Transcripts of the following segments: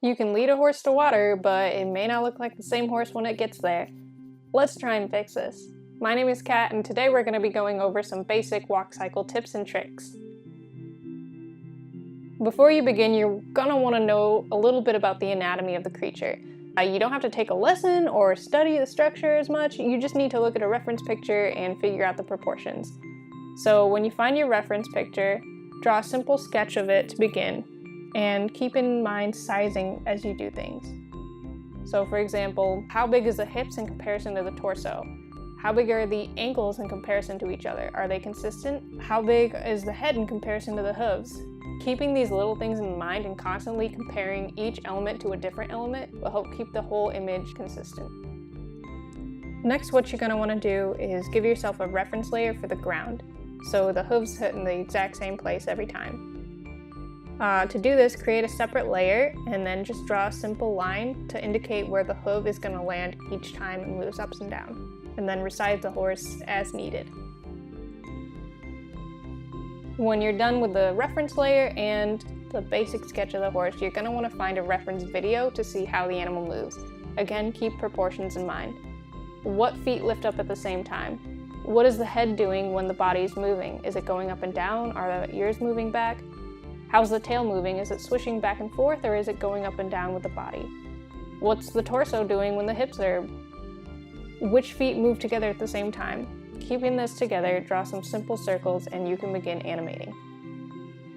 You can lead a horse to water, but it may not look like the same horse when it gets there. Let's try and fix this. My name is Kat, and today we're going to be going over some basic walk cycle tips and tricks. Before you begin, you're going to want to know a little bit about the anatomy of the creature. You don't have to take a lesson or study the structure as much, you just need to look at a reference picture and figure out the proportions. So when you find your reference picture, draw a simple sketch of it to begin, and keep in mind sizing as you do things. So for example, how big is the hips in comparison to the torso? How big are the ankles in comparison to each other? Are they consistent? How big is the head in comparison to the hooves? Keeping these little things in mind and constantly comparing each element to a different element will help keep the whole image consistent. Next, what you're going to want to do is give yourself a reference layer for the ground, so the hooves hit in the exact same place every time. To do this, create a separate layer and then just draw a simple line to indicate where the hoof is going to land each time it moves up and down, and then resize the horse as needed. When you're done with the reference layer and the basic sketch of the horse, you're going to want to find a reference video to see how the animal moves. Again, keep proportions in mind. What feet lift up at the same time? What is the head doing when the body is moving? Is it going up and down? Are the ears moving back? How's the tail moving? Is it swishing back and forth, or is it going up and down with the body? What's the torso doing when the hips are? Which feet move together at the same time? Keeping this together, draw some simple circles and you can begin animating.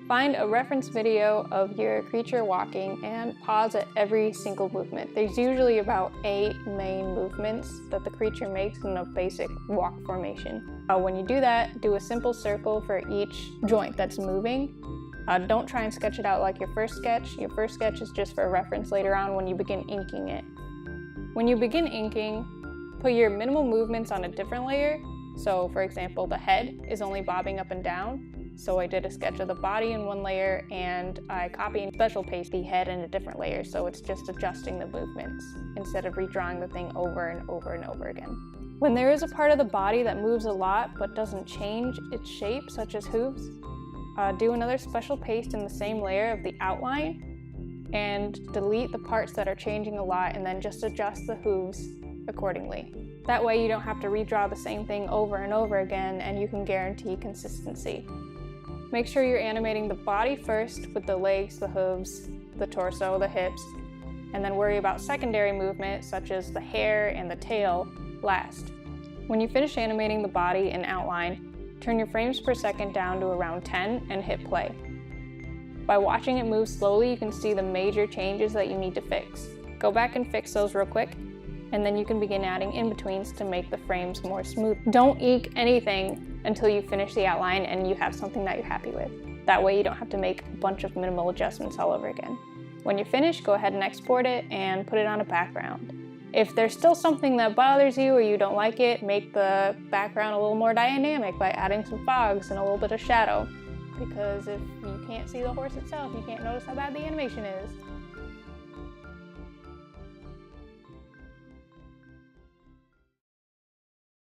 Find a reference video of your creature walking and pause at every single movement. There's usually about 8 main movements that the creature makes in a basic walk formation. When you do that, do a simple circle for each joint that's moving. Don't try and sketch it out like your first sketch. Your first sketch is just for a reference later on when you begin inking it. When you begin inking, put your minimal movements on a different layer. So for example, the head is only bobbing up and down. So I did a sketch of the body in one layer and I copy and special paste the head in a different layer, so it's just adjusting the movements instead of redrawing the thing over and over and over again. When there is a part of the body that moves a lot but doesn't change its shape, such as hooves, do another special paste in the same layer of the outline and delete the parts that are changing a lot, and then just adjust the hooves accordingly. That way you don't have to redraw the same thing over and over again, and you can guarantee consistency. Make sure you're animating the body first with the legs, the hooves, the torso, the hips, and then worry about secondary movement such as the hair and the tail last. When you finish animating the body and outline, turn your frames per second down to around 10 and hit play. By watching it move slowly, you can see the major changes that you need to fix. Go back and fix those real quick, and then you can begin adding in-betweens to make the frames more smooth. Don't ink anything until you finish the outline and you have something that you're happy with. That way you don't have to make a bunch of minimal adjustments all over again. When you're finished, go ahead and export it and put it on a background. If there's still something that bothers you or you don't like it, make the background a little more dynamic by adding some fogs and a little bit of shadow. Because if you can't see the horse itself, you can't notice how bad the animation is.